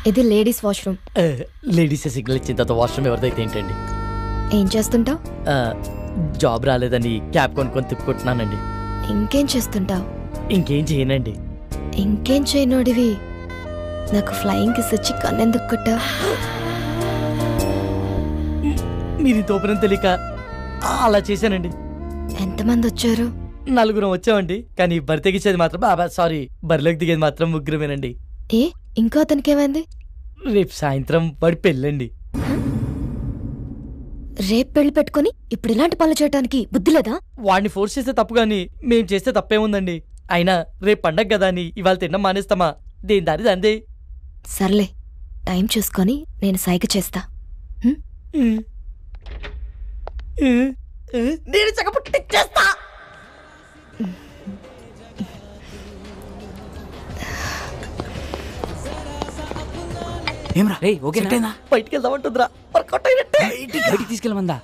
ఇది ladies washroom. Ladies signal ఇచ్చిన తర్వాత వాష్రూమ్ ఎవరిదైతే ఏంటండి? ఏం చేస్తుంటావు? జాబ్ రాలేదని క్యాబ్ కొనుక్కొని తిప్పుకుంటున్నానండి. ఇంకేం చేస్తుంటావు? ఇంకేం చేయనండి. ఇంకేం చేయనోడివి నాకు ఫ్లయింగ్ కిస్ ఇచ్చి కన్నెందుకు కొట్టా? మీరు తోపనం తెలియక అలా చేశానండి. ఎంతమంది వచ్చారు? 4 వచ్చామండి. కానీ బరి తెగించేది మాత్రం బరిలోకి దిగేది మాత్రం 3 ఏ ఇంకో అతనికి ఏమైంది? రేపు సాయంత్రం వాడి పెళ్ళండి. రేపు పెళ్లి పెట్టుకుని ఇప్పుడు ఇలాంటి పనులు చేయడానికి బుద్ధి లేదా? వాడిని ఫోర్స్ చేస్తే తప్పు గాని మేం చేస్తే తప్పేముందండి? అయినా రేపు పండగ కదా అని ఇవాళ తినడం మానేస్తామా? దేని దారి దందే. సర్లే, టైం చూసుకొని నేను సైగ చేస్తా. నేను చక్కపుట్టిచ్చేస్తా. ఏమ్రా రేయ్ ఓకేనా? బయటికి వెళ్దామంటుందిరా. వర్కౌట్ అయినట్టే. బయటికి తీసుకెళ్ళమందా?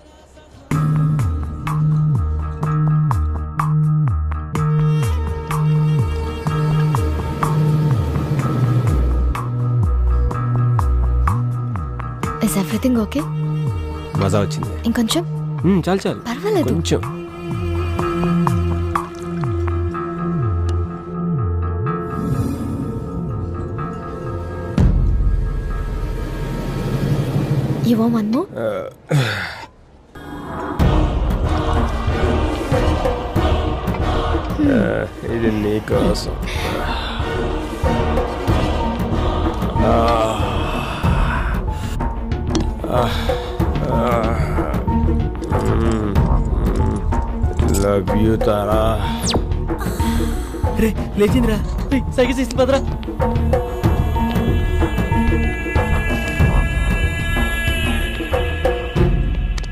Is everything okay? మజా వచ్చింది. ఇంకొంచెం? చాలు చాలు, పర్వాలేదు. కొంచెం. You want one more? ఇది నీకోసం. Love you Tara. రే లేచిందిరా. సైకిల్ చేసి పదరా.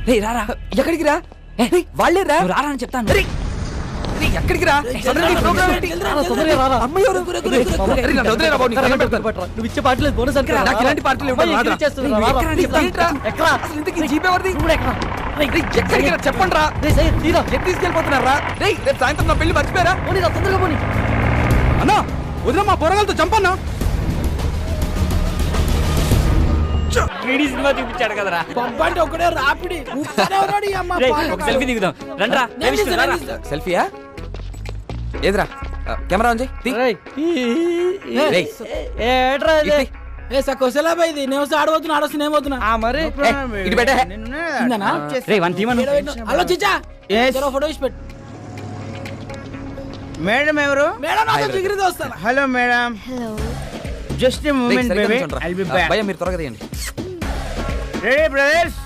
రే రారా. ఎక్కడికి రా? వాళ్ళే రా. రారా అని చెప్తాను. ఎక్కడికి రా? నువ్వు ఇచ్చే పార్టీలో బోనస్ అంటే నాకు ఇలాంటి పార్టీలు చెప్పండి రా. తీసుకెళ్ళిపోతున్నారా? రేపు సాయంత్రం నా పెళ్లి మర్చిపోయారా? తొందరగా పోనీ అన్నా. వదిన మా పొరగాలతో చంపన్నా. సినిమా చూపించాడు కదరా. ఒకడే రాపిడి ఒక సెల్ఫీ దిగుదాం రండ్రా. సెల్ఫీయా? ఏదిరా కెమెరా ఆన్ చేయి. ఫోటో ఇచ్చి పెట్టు. మేడం ఎవరు? Hello madam. Hello. Just a moment baby, I will be back. భయ్యా మీరు త్వరగా తీయండి. Ready brothers?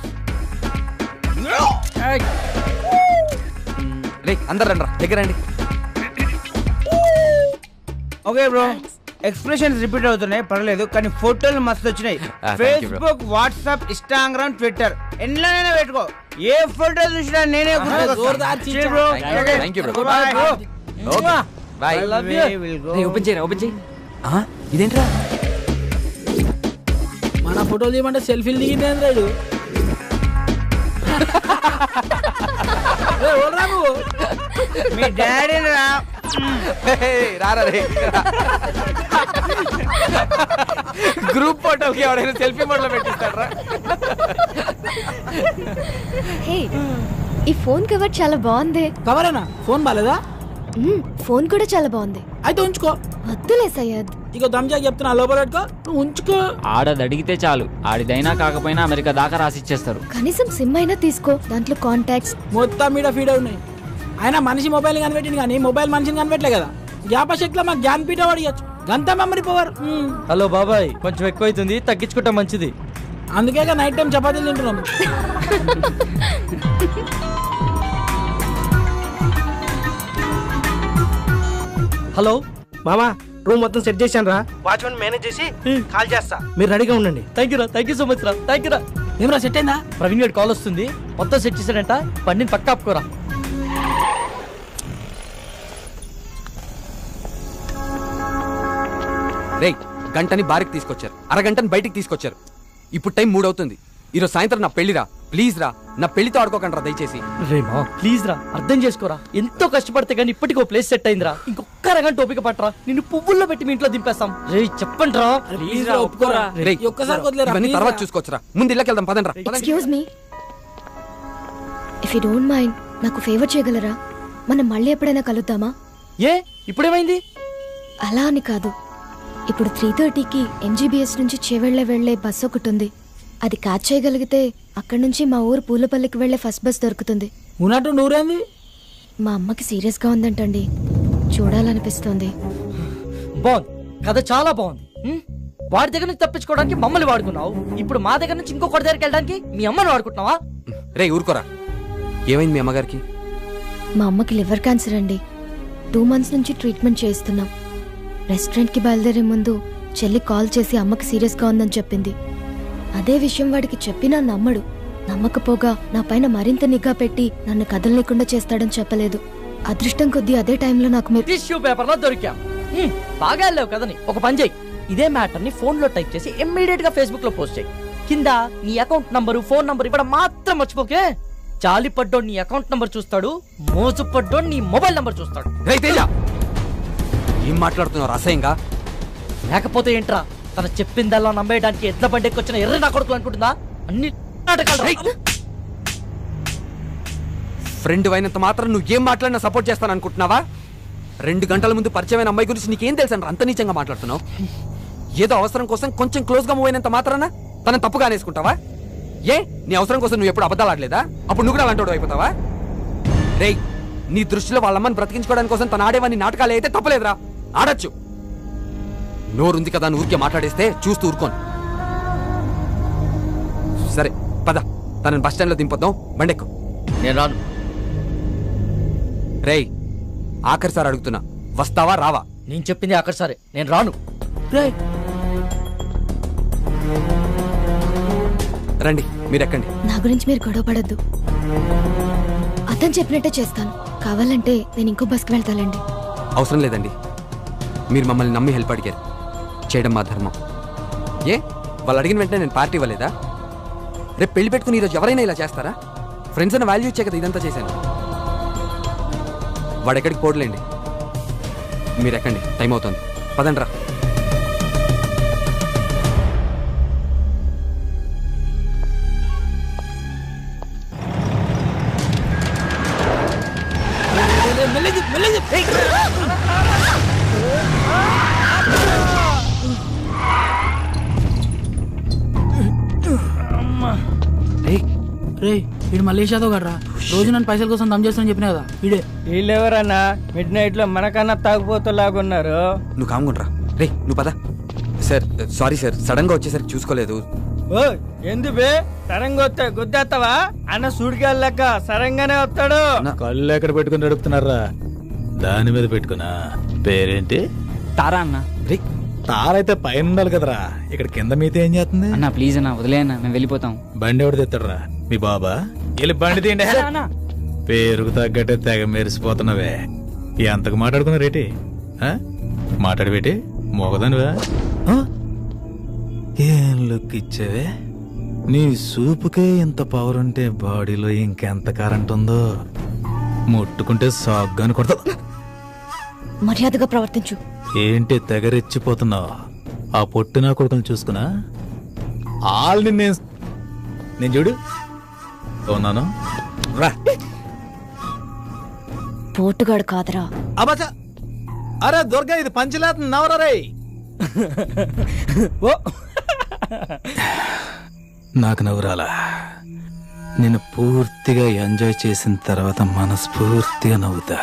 రే అందరు రండ్రా దగ్గర రండి. ఓకే బ్రో, ఎక్స్ప్రెషన్స్ రిపీట్ అవుతున్నాయి పర్లేదు, కానీ ఫోటోలు మస్తు వచ్చినాయి. ఫేస్బుక్, వాట్సాప్, ఇన్స్టాగ్రామ్, ట్విట్టర్ ఎన్నైనా పెట్టుకో. ఏ ఫోటో చూసినా నేనే ఓపెన్ చేయరా. ఓపెన్ చేయి. ఇదేంట్రా? మన ఫోటోలు తీయమంటే సెల్ఫీలు దిగింది. మీ డాడీ రారా రే. గ్రూప్ ఫోటోకి ఎవడైనా సెల్ఫీ మోడ్లో పెట్టిస్తాడ్రా. హే, ఈ ఫోన్ కవర్ చాలా బాగుంది. కవరేనా? ఫోన్ బాలేదా? ఫోన్ కూడా చాలా బాగుంది. అయితే ఉంచుకో. వద్దులే సయ్యద్. ఇక దమ్జా చెప్తున్నా, లోపల పెట్టుకో, నువ్వు ఉంచుకో. ఆడది అడిగితే చాలు, ఆడిదైనా కాకపోయినా అమెరికా దాకా రాసిచ్చేస్తారు. కనీసం సిమ్ అయినా తీసుకో, దాంట్లో కాంటాక్ట్స్ మొత్తం మీద ఫీడ్ ఉన్నాయి. అయినా మనిషి మొబైల్ కనిపెట్టింది కానీ మొబైల్ మనిషిని కనిపెట్టలే కదా. జ్ఞాపశక్తిలో మాకు జ్ఞానపీఠ పడియచ్చు, గంత మెమరీ పవర్. హలో బాబాయ్, కొంచెం ఎక్కువైతుంది, తగ్గించుకుంటా మంచిది. అందుకే నైట్ టైం చపాతీలు తింటున్నాము. హలో మామా, రూమ్ మొత్తం సెట్ చేశాను రా. వాచ్మెన్ మేనేజ్ చేసి కాల్ చేస్తా, మీరు రెడీగా ఉండండి. థ్యాంక్ యూ రా, థ్యాంక్ యూ సో మచ్ రా, థ్యాంక్ యూ రా. ఏమరా సెట్ అయిందా? ప్రవీణ్ గారి కాల్ వస్తుంది, మొత్తం సెట్ చేశాడంట. బండిని పక్క ఆపుకోరా. రే గంటని బారికి తీసుకొచ్చారు, అరగంటని బయటికి తీసుకొచ్చారు. ఇప్పుడు టైం 3 అవుతుంది. ఈరోజు సాయంత్రం నా పెళ్లిరా. ప్లీజ్ రా, నా పెళ్లితో ఆడుకోకండి రా దయచేసి. రేమా ప్లీజ్ రా, అర్థం చేసుకోరా. ఎంతో కష్టపడితే గానీ ఇప్పటికో ప్లేస్ సెట్ అయిందిరా. ఇంకొక రకం ఓపిక పట్టరా, నిన్ను పువ్వుల్లో పెట్టి మీ ఇంట్లో దింపేస్తాం. రే చెప్పండి రా. ప్లీజ్ రా, ఒప్పుకోరా. రేయ్, ఇవన్నీ తర్వాత చూసుకోవచ్చురా, ముందు ఇళ్ళకి వెళ్దాం పదండి రా. Excuse me, if you don't mind నాకు ఫేవర్ చేయగలరా? మనం మళ్ళీ ఎప్పుడైనా కలుద్దామా? ఏ ఇప్పుడేమైంది? అలా అని కాదు, ఇప్పుడు 3:30కి MGBS నుంచి చేవెళ్ళే వెళ్లే బస్ ఒకటి ఉంది. అది క్యాచ్ చేయగలిగితే అక్కడి నుంచి మా ఊరు పూలపల్లికి వెళ్లే ఫస్ట్ బస్ దొరుకుతుంది. ఉన్నట్టు నూరేంది? మా అమ్మకి సీరియస్ గా ఉందంటండి, చూడాలనిపిస్తోంది. బాగుంది, కథ చాలా బాగుంది. వాడి దగ్గర నుంచి తప్పించుకోవడానికి మమ్మల్ని వాడుకున్నావు, ఇప్పుడు మా దగ్గర నుంచి ఇంకొకటి దగ్గరికి వెళ్ళడానికి మీ అమ్మని వాడుకుంటున్నావా? రే ఊరుకోరా, ఏమైంది మీ అమ్మగారికి? మా అమ్మకి లివర్ క్యాన్సర్ అండి. 2 months నుంచి ట్రీట్మెంట్ చేస్తున్నాం. రెస్టారెంట్కి బయలుదేరే ముందు చెల్లి కాల్ చేసి అమ్మకి సీరియస్గా ఉందని చెప్పింది. అదే విషయం వాడికి చెప్పినా నమ్మడు. నమ్మకపోగా నా పైన మరింత నిఘా పెట్టి నన్ను కదలలేకుండా చేస్తాడని చెప్పలేదు. అదృష్టం కొద్దీ అదే టైంలో నాకు మీరు టిష్యూ పేపర్ లో దొరికాం. బాగా వెళ్ళావు కదని ఒక పని చేయి, ఇదే మ్యాటర్ ని ఫోన్ లో టైప్ చేసి ఇమ్మీడియట్ గా ఫేస్బుక్ లో పోస్ట్ చేయి. కింద నీ అకౌంట్ నంబరు, ఫోన్ నంబర్ ఇవ్వడం మాత్రం మర్చిపోకే. జాలి పడ్డోడు నీ అకౌంట్ నంబర్ చూస్తాడు, మోజు పడ్డోడు నీ మొబైల్ నంబర్ చూస్తాడు. ఏం మాట్లాడుతున్నావు అసహ్యంగా? లేకపోతే ఏంట్రా, తన చెప్పిందల్లా నమ్మేయడానికి ఎడ్ల బండికి వచ్చిన ఎర్ర నా కొడుకులు అనుకుంటుందా? అన్ని నాటకాలు. ఫ్రెండ్ అయినంత మాత్రం నువ్వు ఏం మాట్లాడినా సపోర్ట్ చేస్తాను అనుకుంటున్నావా? 2 గంటల ముందు పరిచయమైన అమ్మాయి గురించి నీకేం తెలుసా? అంత నీచంగా మాట్లాడుతున్నావు. ఏదో అవసరం కోసం కొంచెం క్లోజ్ గా మూవ్ అయినంత మాత్రాన తనని తప్పుగా అనేసుకుంటావా? ఏ నీ అవసరం కోసం నువ్వు ఎప్పుడు అబద్ధాలు ఆడలేదా? అప్పుడు నువ్వు కూడా అలాంటి అయిపోతావా? రేయ్, నీ దృష్టిలో వాళ్ళమ్మని బ్రతికించుకోవడానికి కోసం తను ఆడేవాన్ని నాటకాలు అయితే తప్పలేదురా, ఆడొచ్చు. నోరుంది కదా నువ్వు ఊరికే మాట్లాడేస్తే చూస్తూ ఊరుకోను. సరే పద, తనని బస్ స్టాండ్ లో దింపొద్దాం, బండెక్కు. నేను రాను. రేయ్, ఆఖరిసారి అడుగుతున్నా, వస్తావా రావా? నేను చెప్పింది అక్కడ సరే, నేను రాను. రండి మీరు ఎక్కండి. నా గురించి మీరు గొడవ పడద్దు. అతను చెప్పినట్టే చేస్తాను. కావాలంటే నేను ఇంకో బస్కి వెళ్తానండి. అవసరం లేదండి, మీరు మమ్మల్ని నమ్మి హెల్ప్ అడిగారు, చేయడం మా ధర్మం. ఏ వాళ్ళు అడిగిన వెంటనే నేను పార్టీ ఇవ్వలేదా? రేపు పెళ్లి పెట్టుకుని ఈరోజు ఎవరైనా ఇలా చేస్తారా? ఫ్రెండ్స్ అన్న వాల్యూ ఇచ్చే కదా ఇదంతా చేశాను. వాడెక్కడికి పోడలేండి, మీరు ఎక్కండి, టైం అవుతుంది, పదండి రా. వీడు మలేషియాతో కదరా, రోజు నన్ను పైసల కోసం దమ్ చేస్తానని చెప్పినా కదా వీడే. వీళ్ళెవరన్నా మిడ్ నైట్ లో మనకన్నా తాగుపోతులాగున్నారు. నువ్వు కాముకుంట్రా. రే నువ్వు పద. సార్ సారీ సార్, సడన్ గా వచ్చేసరికి చూసుకోలేదు. ఓ ఎందు బే సరంగా వస్తా గుద్దేస్తావా? అన్న సూడికెళ్ళాక సరంగానే వస్తాడు. కళ్ళు ఎక్కడ పెట్టుకుని నడుపుతున్నారా? దాని మీద పెట్టుకున్నా. పేరేంటి? తారా అన్న. రే తారైతే పైన ఉండాలి కదరా, ఇక్కడ కింద మీతో ఏం చేస్తుంది? అన్న ప్లీజ్ అన్న, వదిలే అన్న, మేము వెళ్ళిపోతాం. బండి ఎవడు తెస్తాడరా? మీ బాబా? వెళ్ళి బండి తీయండి. పేరుకు తగ్గట్టే తెగ మెరిసిపోతున్నావే. ఎంతకు మాట్లాడుకున్నా రేటి? మాట్లాడబెట్టి మోగదానివా? ఏం లుక్ ఇచ్చావే? నీ సూపుకే ఇంత పవర్ ఉంటే బాడీలో ఇంకెంత కరెంట్ ఉందో. ముట్టుకుంటే సాగ్గాని కొడతా. మర్యాదగా ప్రవర్తించు. ఏంటి తెగరెచ్చిపోతున్నావు? ఆ పొట్టినా కొడుకుని చూసుకున్నా ఆల్ని నేను చూడు ఉన్నాను రా. పోటుగాడు కాదరా. అబ్బా, అరే దుర్గా, ఇది పంచలేత నవరా రే. నాకు నవ్వురాలా? నేను పూర్తిగా ఎంజాయ్ చేసిన తర్వాత మనస్ఫూర్తిగా నవ్వుతా.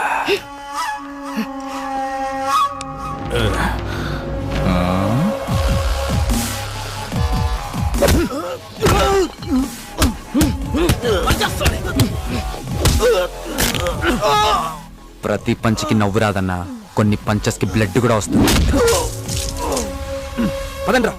ప్రతి పంచికి నవ్వు రాదన్నా, కొన్ని పంచెస్ కి బ్లడ్ కూడా వస్తుంది. పదండ్రా.